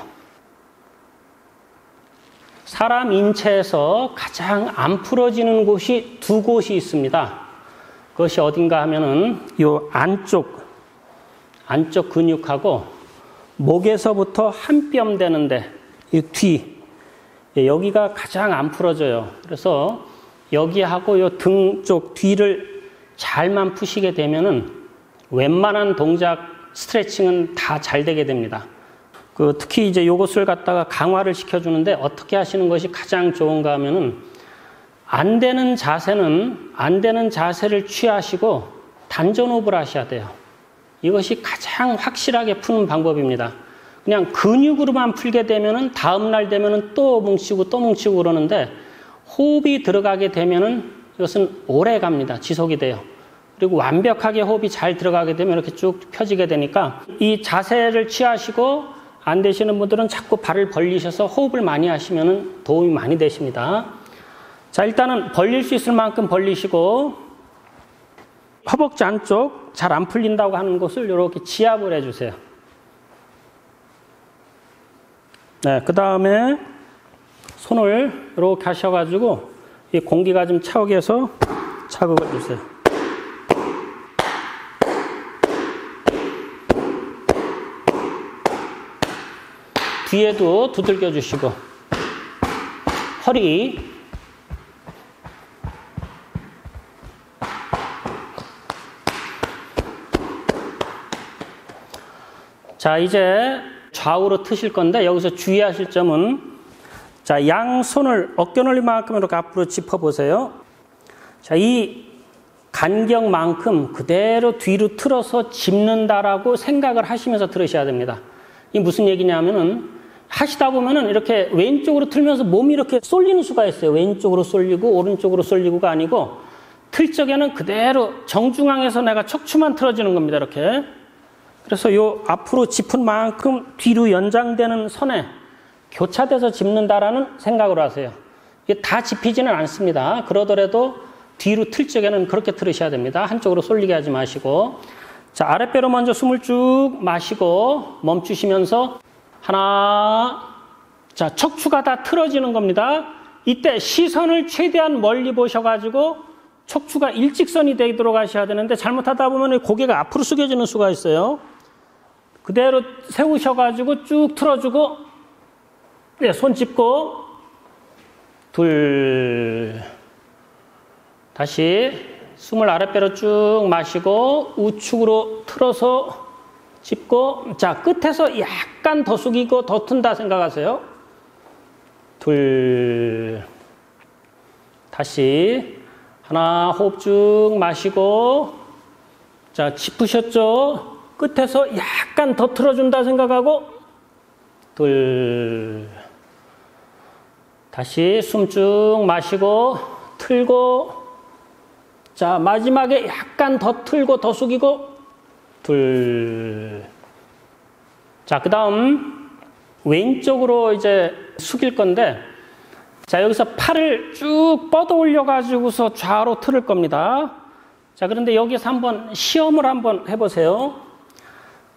사람 인체에서 가장 안 풀어지는 곳이 두 곳이 있습니다. 그것이 어딘가 하면은 요 안쪽 근육하고 목에서부터 한 뼘 되는데 이 뒤 여기가 가장 안 풀어져요. 그래서 여기하고 요 등 쪽 뒤를 잘만 푸시게 되면은 웬만한 동작 스트레칭은 다 잘 되게 됩니다. 특히 이제 요것을 갖다가 강화를 시켜주는데 어떻게 하시는 것이 가장 좋은가 하면은 안 되는 자세를 취하시고 단전 호흡을 하셔야 돼요. 이것이 가장 확실하게 푸는 방법입니다. 그냥 근육으로만 풀게 되면은 다음날 되면은 또 뭉치고 또 뭉치고 그러는데 호흡이 들어가게 되면은 이것은 오래 갑니다. 지속이 돼요. 그리고 완벽하게 호흡이 잘 들어가게 되면 이렇게 쭉 펴지게 되니까 이 자세를 취하시고 안 되시는 분들은 자꾸 발을 벌리셔서 호흡을 많이 하시면 도움이 많이 되십니다. 자, 일단은 벌릴 수 있을 만큼 벌리시고 허벅지 안쪽 잘 안 풀린다고 하는 곳을 이렇게 지압을 해주세요. 네, 그 다음에 손을 이렇게 하셔가지고 이 공기가 좀 차오게 해서 자극을 주세요. 뒤에도 두들겨 주시고 허리 자, 이제 좌우로 트실 건데 여기서 주의하실 점은 자, 양손을 어깨 넓이만큼 이렇게 앞으로 짚어 보세요. 자, 이 간격만큼 그대로 뒤로 틀어서 짚는다라고 생각을 하시면서 들으셔야 됩니다. 이 무슨 얘기냐면은 하시다 보면은 이렇게 왼쪽으로 틀면서 몸이 이렇게 쏠리는 수가 있어요. 왼쪽으로 쏠리고 오른쪽으로 쏠리고가 아니고 틀 적에는 그대로 정중앙에서 내가 척추만 틀어지는 겁니다. 이렇게. 그래서 요 앞으로 짚은 만큼 뒤로 연장되는 선에 교차돼서 짚는다라는 생각으로 하세요. 이게 다 짚히지는 않습니다. 그러더라도 뒤로 틀 적에는 그렇게 틀으셔야 됩니다. 한쪽으로 쏠리게 하지 마시고. 자, 아랫배로 먼저 숨을 쭉 마시고 멈추시면서 하나. 자, 척추가 다 틀어지는 겁니다. 이때 시선을 최대한 멀리 보셔가지고 척추가 일직선이 되도록 하셔야 되는데 잘못하다 보면 고개가 앞으로 숙여지는 수가 있어요. 그대로 세우셔가지고 쭉 틀어주고 네, 손 짚고 둘. 다시 숨을 아랫배로 쭉 마시고 우측으로 틀어서 짚고 자, 끝에서 약간 더 숙이고 더 튼다 생각하세요. 둘. 다시 하나. 호흡 쭉 마시고 자, 짚으셨죠? 끝에서 약간 더 틀어준다 생각하고 둘. 다시 숨 쭉 마시고 틀고 자, 마지막에 약간 더 틀고 더 숙이고 둘. 자, 그 다음 왼쪽으로 이제 숙일 건데, 자, 여기서 팔을 쭉 뻗어 올려가지고서 좌로 틀을 겁니다. 자, 그런데 여기서 한번 시험을 한번 해보세요.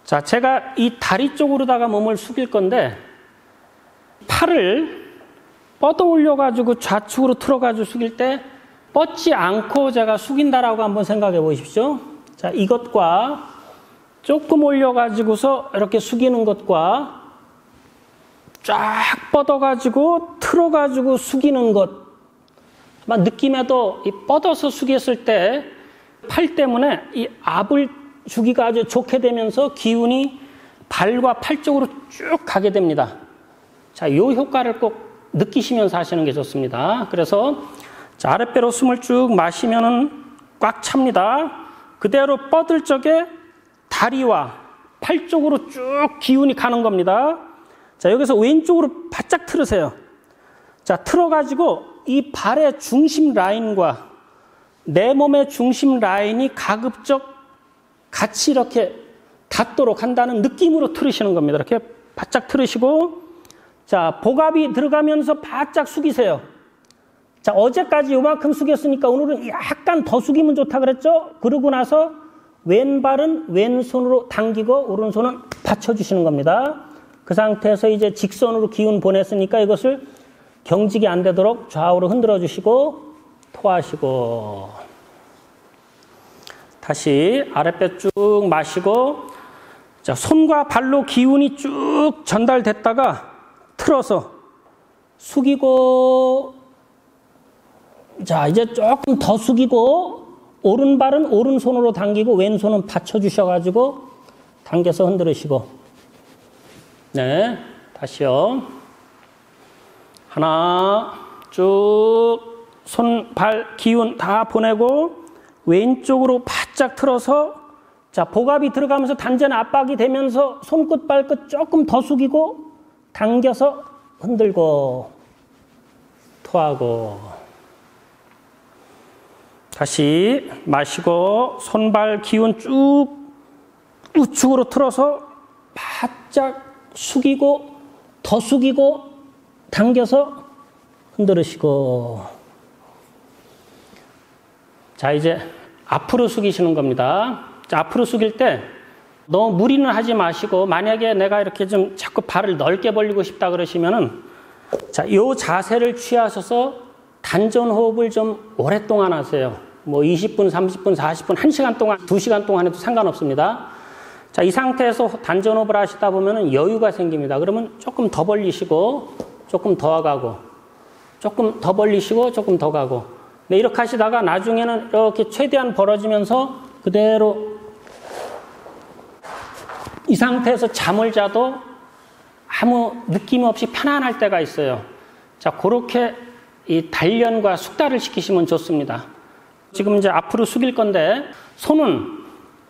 자, 제가 이 다리 쪽으로다가 몸을 숙일 건데, 팔을 뻗어 올려가지고 좌측으로 틀어가지고 숙일 때, 뻗지 않고 제가 숙인다라고 한번 생각해 보십시오. 자, 이것과 조금 올려가지고서 이렇게 숙이는 것과 쫙 뻗어가지고 틀어가지고 숙이는 것. 아마 느낌에도 이 뻗어서 숙였을 때 팔 때문에 이 압을 주기가 아주 좋게 되면서 기운이 발과 팔 쪽으로 쭉 가게 됩니다. 자, 이 효과를 꼭 느끼시면서 하시는 게 좋습니다. 그래서 자, 아랫배로 숨을 쭉 마시면은 꽉 찹니다. 그대로 뻗을 적에 다리와 팔 쪽으로 쭉 기운이 가는 겁니다. 자, 여기서 왼쪽으로 바짝 틀으세요. 자, 틀어가지고 이 발의 중심 라인과 내 몸의 중심 라인이 가급적 같이 이렇게 닿도록 한다는 느낌으로 틀으시는 겁니다. 이렇게 바짝 틀으시고, 자, 복압이 들어가면서 바짝 숙이세요. 자, 어제까지 요만큼 숙였으니까 오늘은 약간 더 숙이면 좋다 그랬죠? 그러고 나서 왼발은 왼손으로 당기고 오른손은 받쳐주시는 겁니다. 그 상태에서 이제 직선으로 기운 보냈으니까 이것을 경직이 안 되도록 좌우로 흔들어 주시고 토하시고, 다시 아랫배 쭉 마시고, 자, 손과 발로 기운이 쭉 전달됐다가 틀어서 숙이고, 자, 이제 조금 더 숙이고, 오른발은 오른손으로 당기고 왼손은 받쳐주셔가지고 당겨서 흔들으시고, 네, 다시요. 하나, 쭉 손, 발, 기운 다 보내고 왼쪽으로 바짝 틀어서, 자, 복압이 들어가면서 단전 압박이 되면서 손끝, 발끝 조금 더 숙이고 당겨서 흔들고 토하고, 다시 마시고 손발 기운 쭉 우측으로 틀어서 바짝 숙이고 더 숙이고 당겨서 흔들으시고, 자, 이제 앞으로 숙이시는 겁니다. 자, 앞으로 숙일 때 너무 무리는 하지 마시고, 만약에 내가 이렇게 좀 자꾸 발을 넓게 벌리고 싶다 그러시면은, 자, 요 자세를 취하셔서 단전 호흡을 좀 오랫동안 하세요. 뭐 20분, 30분, 40분, 1시간 동안, 2시간 동안 해도 상관없습니다. 자, 이 상태에서 단전 호흡을 하시다 보면은 여유가 생깁니다. 그러면 조금 더 벌리시고, 조금 더 가고, 조금 더 벌리시고, 조금 더 가고. 네, 이렇게 하시다가 나중에는 이렇게 최대한 벌어지면서 그대로 이 상태에서 잠을 자도 아무 느낌 없이 편안할 때가 있어요. 자, 그렇게 이 단련과 숙달을 시키시면 좋습니다. 지금 이제 앞으로 숙일 건데, 손은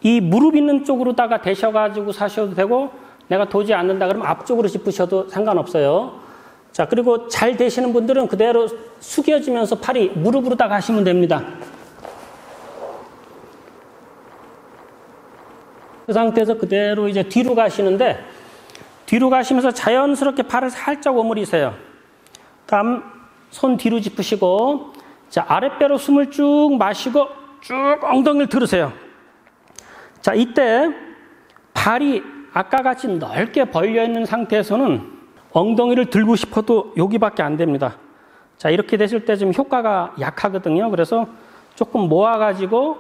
이 무릎 있는 쪽으로다가 대셔가지고 사셔도 되고, 내가 도저히 안 된다 그러면 앞쪽으로 짚으셔도 상관없어요. 자, 그리고 잘 되시는 분들은 그대로 숙여지면서 팔이 무릎으로다가 하시면 됩니다. 그 상태에서 그대로 이제 뒤로 가시는데, 뒤로 가시면서 자연스럽게 발을 살짝 오므리세요. 다음 손 뒤로 짚으시고, 자, 아랫배로 숨을 쭉 마시고 쭉 엉덩이를 들으세요. 자, 이때 발이 아까 같이 넓게 벌려 있는 상태에서는 엉덩이를 들고 싶어도 여기밖에 안 됩니다. 자, 이렇게 됐을 때 좀 효과가 약하거든요. 그래서 조금 모아가지고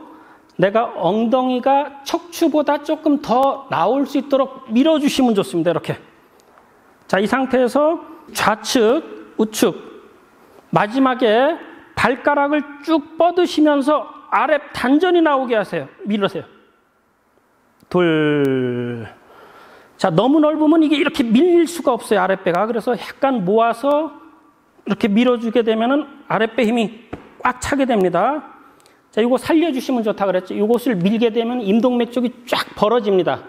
내가 엉덩이가 척추보다 조금 더 나올 수 있도록 밀어주시면 좋습니다. 이렇게. 자, 이 상태에서 좌측, 우측, 마지막에 발가락을 쭉 뻗으시면서 아래 단전이 나오게 하세요. 밀으세요. 둘. 자, 너무 넓으면 이게 이렇게 밀릴 수가 없어요, 아랫배가. 그래서 약간 모아서 이렇게 밀어주게 되면은 아랫배 힘이 꽉 차게 됩니다. 자, 이거 살려주시면 좋다 그랬죠. 이것을 밀게 되면 임동맥 쪽이 쫙 벌어집니다.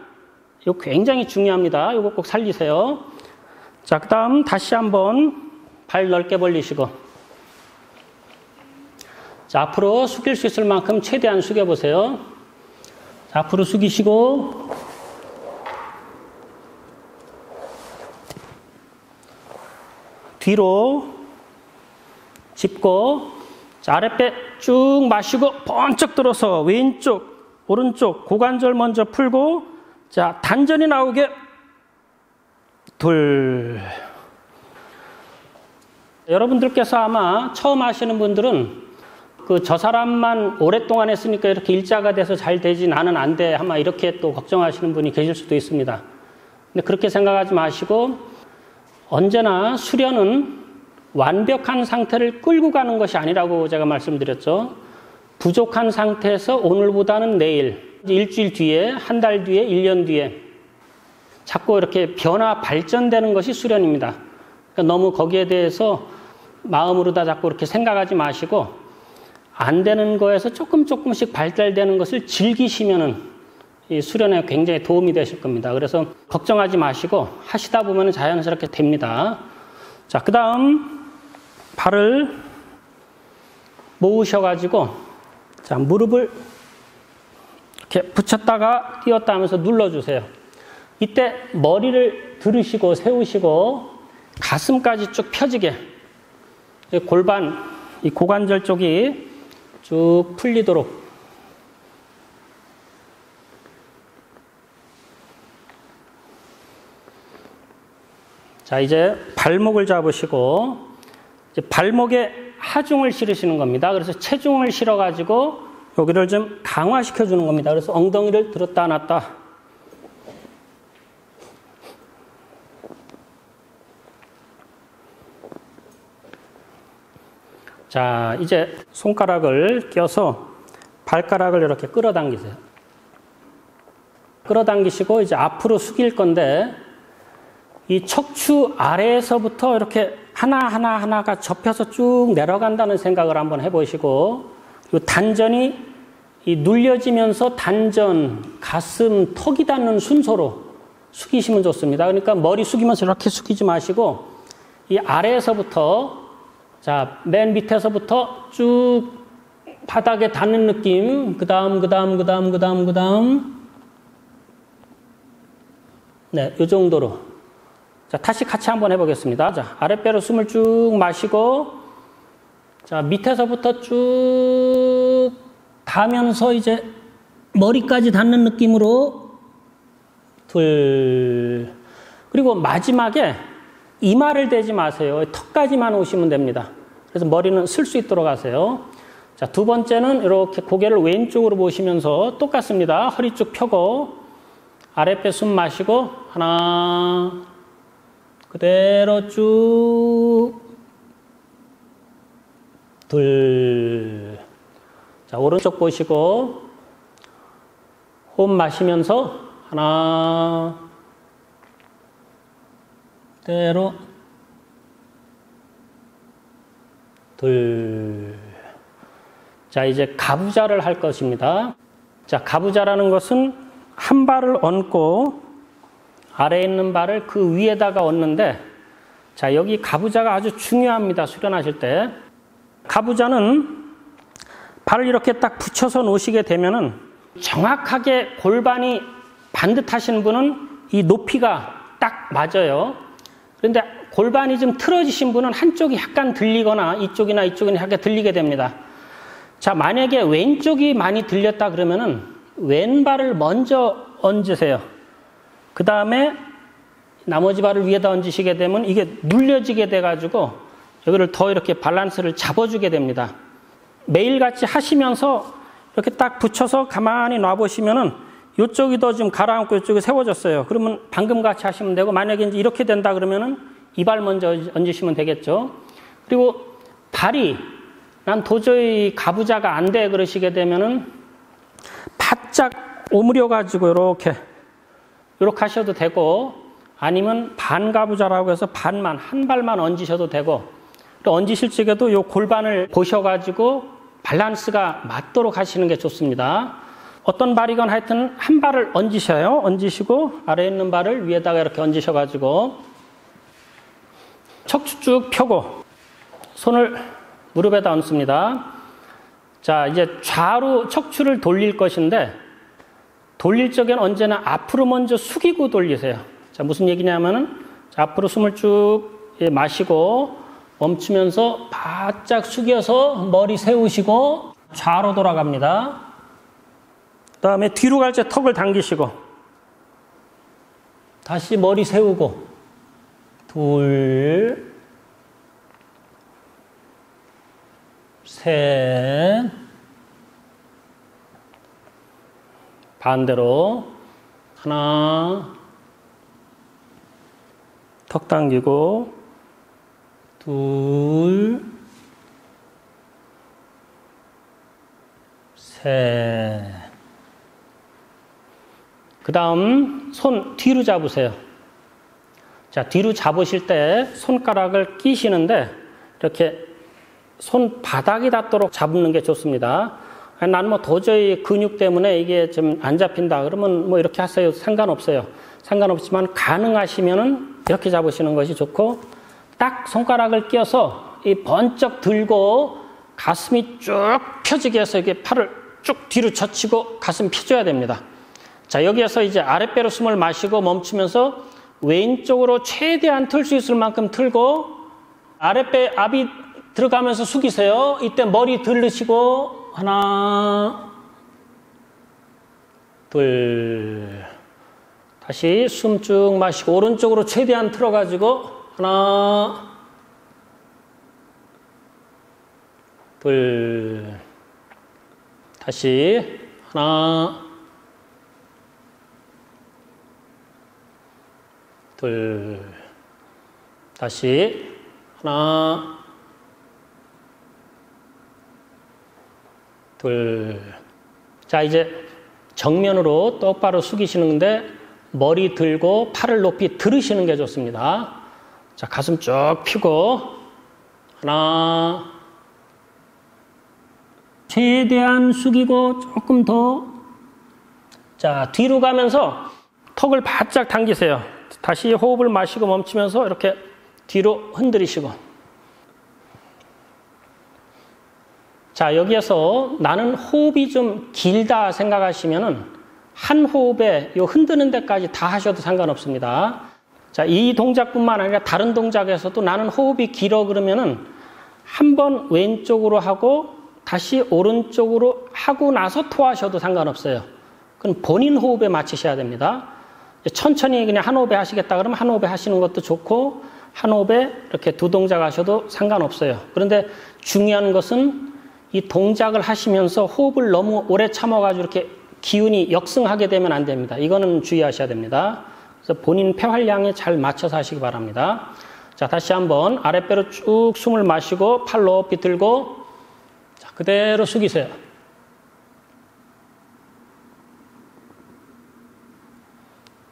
이거 굉장히 중요합니다. 이거 꼭 살리세요. 자, 그 다음 다시 한번 발 넓게 벌리시고, 자, 앞으로 숙일 수 있을 만큼 최대한 숙여보세요. 자, 앞으로 숙이시고 뒤로 짚고, 자, 아랫배 쭉 마시고 번쩍 들어서 왼쪽, 오른쪽 고관절 먼저 풀고, 자, 단전이 나오게 둘. 여러분들께서 아마 처음 하시는 분들은 저 사람만 오랫동안 했으니까 이렇게 일자가 돼서 잘 되지 나는 안 돼 아마 이렇게 또 걱정하시는 분이 계실 수도 있습니다. 근데 그렇게 생각하지 마시고 언제나 수련은 완벽한 상태를 끌고 가는 것이 아니라고 제가 말씀드렸죠. 부족한 상태에서 오늘보다는 내일, 일주일 뒤에, 한 달 뒤에, 1년 뒤에 자꾸 이렇게 변화, 발전되는 것이 수련입니다. 그러니까 너무 거기에 대해서 마음으로 다 자꾸 이렇게 생각하지 마시고 안 되는 거에서 조금씩 발달되는 것을 즐기시면은 이 수련에 굉장히 도움이 되실 겁니다. 그래서 걱정하지 마시고 하시다 보면 자연스럽게 됩니다. 자, 그 다음 발을 모으셔가지고 자, 무릎을 이렇게 붙였다가 띄었다 하면서 눌러주세요. 이때 머리를 들으시고 세우시고 가슴까지 쭉 펴지게 골반, 이 고관절 쪽이 쭉 풀리도록 자, 이제 발목을 잡으시고 이제 발목에 하중을 실으시는 겁니다. 그래서 체중을 실어가지고 여기를 좀 강화시켜 주는 겁니다. 그래서 엉덩이를 들었다 놨다. 자, 이제 손가락을 껴서 발가락을 이렇게 끌어당기세요. 끌어당기시고 이제 앞으로 숙일 건데 이 척추 아래에서부터 이렇게 하나가 접혀서 쭉 내려간다는 생각을 한번 해보시고 이 단전이 이 눌려지면서 단전, 가슴, 턱이 닿는 순서로 숙이시면 좋습니다. 그러니까 머리 숙이면서 이렇게 숙이지 마시고 이 아래에서부터 자, 맨 밑에서부터 쭉 바닥에 닿는 느낌. 그 다음. 네, 이 정도로. 자, 다시 같이 한번 해보겠습니다. 자, 아랫배로 숨을 쭉 마시고, 자, 밑에서부터 쭉 닿으면서 이제 머리까지 닿는 느낌으로 둘. 그리고 마지막에 이마를 대지 마세요. 턱까지만 오시면 됩니다. 그래서 머리는 쓸 수 있도록 하세요. 자, 두 번째는 이렇게 고개를 왼쪽으로 보시면서 똑같습니다. 허리 쭉 펴고 아랫배 숨 마시고 하나 그대로 쭉 둘. 자, 오른쪽 보시고 호흡 마시면서 하나 그대로 둘. 자, 이제 가부좌를 할 것입니다. 자, 가부좌라는 것은 한 발을 얹고 아래에 있는 발을 그 위에다가 얹는데 자, 여기 가부좌가 아주 중요합니다. 수련하실 때. 가부좌는 발을 이렇게 딱 붙여서 놓으시게 되면은 정확하게 골반이 반듯하신 분은 이 높이가 딱 맞아요. 그런데 골반이 좀 틀어지신 분은 한쪽이 약간 들리거나 이쪽이나 약간 들리게 됩니다. 자, 만약에 왼쪽이 많이 들렸다 그러면은 왼발을 먼저 얹으세요. 그 다음에 나머지 발을 위에다 얹으시게 되면 이게 눌려지게 돼가지고 여기를 더 이렇게 밸런스를 잡아주게 됩니다. 매일같이 하시면서 이렇게 딱 붙여서 가만히 놔보시면은 이쪽이 더 좀 가라앉고 이쪽이 세워졌어요. 그러면 방금 같이 하시면 되고 만약에 이제 이렇게 된다 그러면은 이 발 먼저 얹으시면 되겠죠. 그리고 발이 난 도저히 가부좌가 안 돼 그러시게 되면은 바짝 오므려가지고 이렇게 하셔도 되고 아니면 반가부좌라고 해서 반만 한 발만 얹으셔도 되고 또 얹으실 적에도 이 골반을 보셔가지고 밸런스가 맞도록 하시는 게 좋습니다. 어떤 발이건 하여튼 한 발을 얹으셔요. 얹으시고 아래에 있는 발을 위에다가 이렇게 얹으셔가지고 척추 쭉 펴고 손을 무릎에다 얹습니다. 자, 이제 좌로 척추를 돌릴 것인데 돌릴 적엔 언제나 앞으로 먼저 숙이고 돌리세요. 자, 무슨 얘기냐면은 자, 앞으로 숨을 쭉 마시고 멈추면서 바짝 숙여서 머리 세우시고 좌로 돌아갑니다. 그 다음에 뒤로 갈 때 턱을 당기시고 다시 머리 세우고 둘, 셋, 반대로 하나, 턱 당기고 둘, 셋. 그 다음 손 뒤로 잡으세요. 자, 뒤로 잡으실 때 손가락을 끼시는데 이렇게 손바닥이 닿도록 잡는 게 좋습니다. 나는 뭐 도저히 근육 때문에 이게 좀 안 잡힌다 그러면 뭐 이렇게 하세요. 상관없어요. 상관없지만 가능하시면은 이렇게 잡으시는 것이 좋고 딱 손가락을 끼워서 이 번쩍 들고 가슴이 쭉 펴지게 해서 이게 팔을 쭉 뒤로 젖히고 가슴 펴줘야 됩니다. 자, 여기에서 이제 아랫배로 숨을 마시고 멈추면서 왼쪽으로 최대한 틀 수 있을 만큼 틀고 아랫배 압이 들어가면서 숙이세요. 이때 머리 들으시고 하나, 둘, 다시 숨 쭉 마시고 오른쪽으로 최대한 틀어가지고 하나, 둘, 다시 하나, 둘, 다시 하나, 둘. 자, 이제 정면으로 똑바로 숙이시는데 머리 들고 팔을 높이 들으시는 게 좋습니다. 자, 가슴 쭉 펴고 하나, 최대한 숙이고 조금 더. 자, 뒤로 가면서 턱을 바짝 당기세요. 다시 호흡을 마시고 멈추면서 이렇게 뒤로 흔들으시고. 자, 여기에서 나는 호흡이 좀 길다 생각하시면은 한 호흡에 요 흔드는 데까지 다 하셔도 상관없습니다. 자, 이 동작뿐만 아니라 다른 동작에서도 나는 호흡이 길어 그러면은 한 번 왼쪽으로 하고 다시 오른쪽으로 하고 나서 토하셔도 상관없어요. 그건 본인 호흡에 맞추셔야 됩니다. 천천히 그냥 한 호흡에 하시겠다 그러면 한 호흡에 하시는 것도 좋고 한 호흡에 이렇게 두 동작 하셔도 상관없어요. 그런데 중요한 것은 이 동작을 하시면서 호흡을 너무 오래 참아가지고 이렇게 기운이 역승하게 되면 안 됩니다. 이거는 주의하셔야 됩니다. 그래서 본인 폐활량에 잘 맞춰서 하시기 바랍니다. 자, 다시 한번 아랫배로 쭉 숨을 마시고 팔 높이 들고 자, 그대로 숙이세요.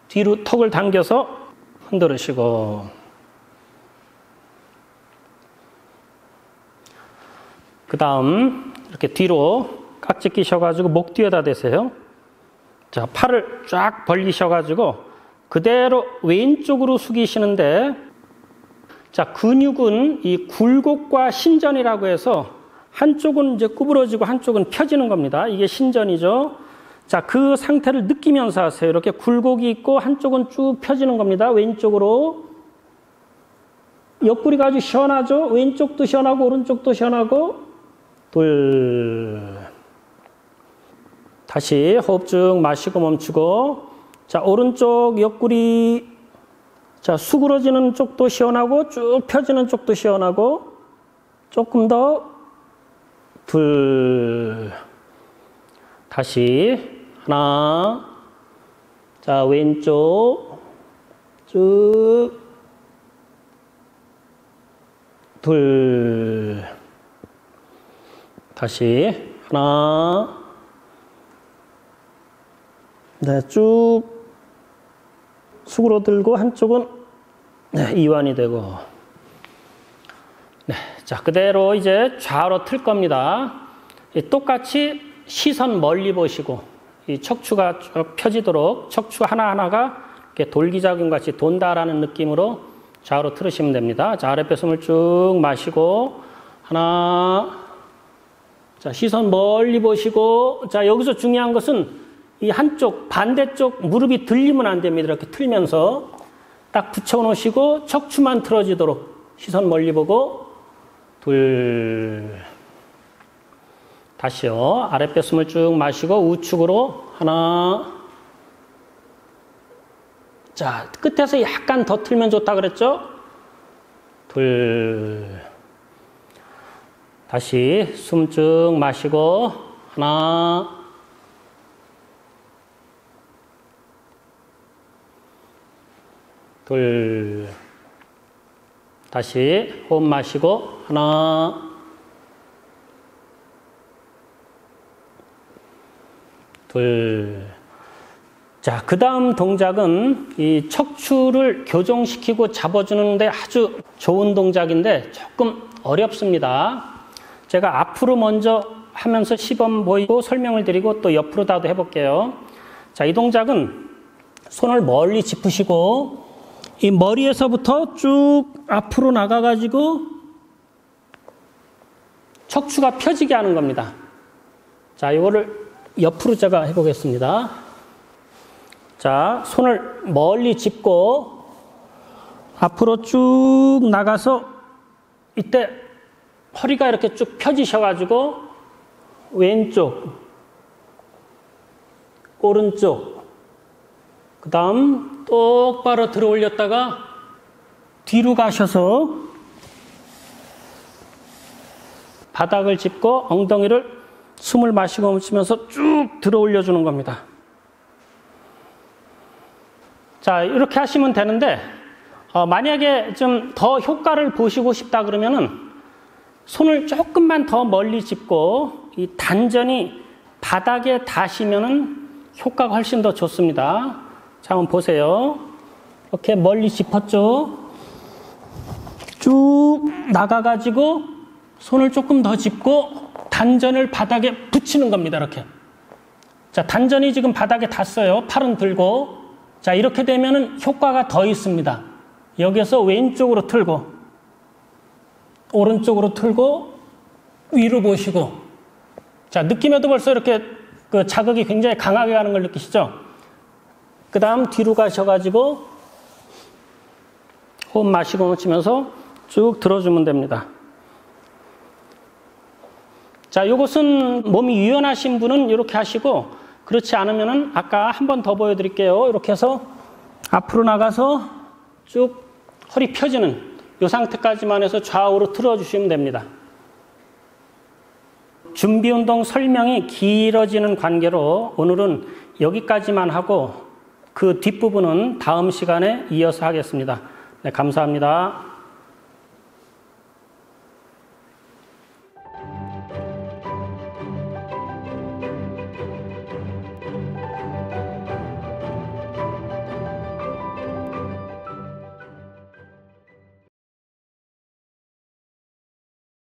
뒤로 턱을 당겨서 흔들으시고 그 다음 이렇게 뒤로 깍지 끼셔가지고 목 뒤에다 대세요. 자, 팔을 쫙 벌리셔가지고 그대로 왼쪽으로 숙이시는데 자, 근육은 이 굴곡과 신전이라고 해서 한쪽은 이제 구부러지고 한쪽은 펴지는 겁니다. 이게 신전이죠. 자, 그 상태를 느끼면서 하세요. 이렇게 굴곡이 있고 한쪽은 쭉 펴지는 겁니다. 왼쪽으로. 옆구리가 아주 시원하죠. 왼쪽도 시원하고 오른쪽도 시원하고 둘. 다시 호흡 쭉 마시고 멈추고 자, 오른쪽 옆구리 자, 수그러지는 쪽도 시원하고 쭉 펴지는 쪽도 시원하고 조금 더 둘. 다시 하나. 자, 왼쪽 쭉 둘. 다시 하나. 네, 쭉 수그러들고 한쪽은 네, 이완이 되고. 네, 자, 그대로 이제 좌우로 틀 겁니다. 똑같이 시선 멀리 보시고 이 척추가 쭉 펴지도록 척추 하나하나가 이렇게 돌기작용 같이 돈다라는 느낌으로 좌우로 틀으시면 됩니다. 자, 아랫배 숨을 쭉 마시고 하나. 자, 시선 멀리 보시고 자, 여기서 중요한 것은 이 한쪽 반대쪽 무릎이 들리면 안 됩니다. 이렇게 틀면서 딱 붙여 놓으시고 척추만 틀어지도록 시선 멀리 보고 둘. 다시요. 아랫배 숨을 쭉 마시고 우측으로 하나. 자, 끝에서 약간 더 틀면 좋다 그랬죠? 둘. 다시 숨 쭉 마시고 하나. 둘. 다시 호흡 마시고 하나. 둘. 자, 그 다음 동작은 이 척추를 교정시키고 잡아주는데 아주 좋은 동작인데 조금 어렵습니다. 제가 앞으로 먼저 하면서 시범 보이고 설명을 드리고 또 옆으로 다도 해볼게요. 자, 이 동작은 손을 멀리 짚으시고 이 머리에서부터 쭉 앞으로 나가가지고 척추가 펴지게 하는 겁니다. 자, 이거를 옆으로 제가 해보겠습니다. 자, 손을 멀리 짚고 앞으로 쭉 나가서 이때 허리가 이렇게 쭉 펴지셔가지고 왼쪽, 오른쪽, 그 다음 똑바로 들어 올렸다가 뒤로 가셔서 바닥을 짚고 엉덩이를 숨을 마시고 멈추면서 쭉 들어 올려주는 겁니다. 자, 이렇게 하시면 되는데 만약에 좀 더 효과를 보시고 싶다 그러면은 손을 조금만 더 멀리 짚고 이 단전이 바닥에 닿으시면은 효과가 훨씬 더 좋습니다. 자, 한번 보세요. 이렇게 멀리 짚었죠? 쭉 나가가지고 손을 조금 더 짚고 단전을 바닥에 붙이는 겁니다. 이렇게. 자, 단전이 지금 바닥에 닿았어요. 팔은 들고. 자, 이렇게 되면은 효과가 더 있습니다. 여기서 왼쪽으로 틀고, 오른쪽으로 틀고, 위로 보시고. 자, 느낌에도 벌써 이렇게 그 자극이 굉장히 강하게 가는 걸 느끼시죠? 그 다음 뒤로 가셔가지고, 호흡 마시고 놓치면서 쭉 들어주면 됩니다. 자, 이것은 몸이 유연하신 분은 이렇게 하시고, 그렇지 않으면은 아까 한 번 더 보여드릴게요. 이렇게 해서 앞으로 나가서 쭉 허리 펴지는 이 상태까지만 해서 좌우로 틀어주시면 됩니다. 준비운동 설명이 길어지는 관계로 오늘은 여기까지만 하고 그 뒷부분은 다음 시간에 이어서 하겠습니다. 네, 감사합니다.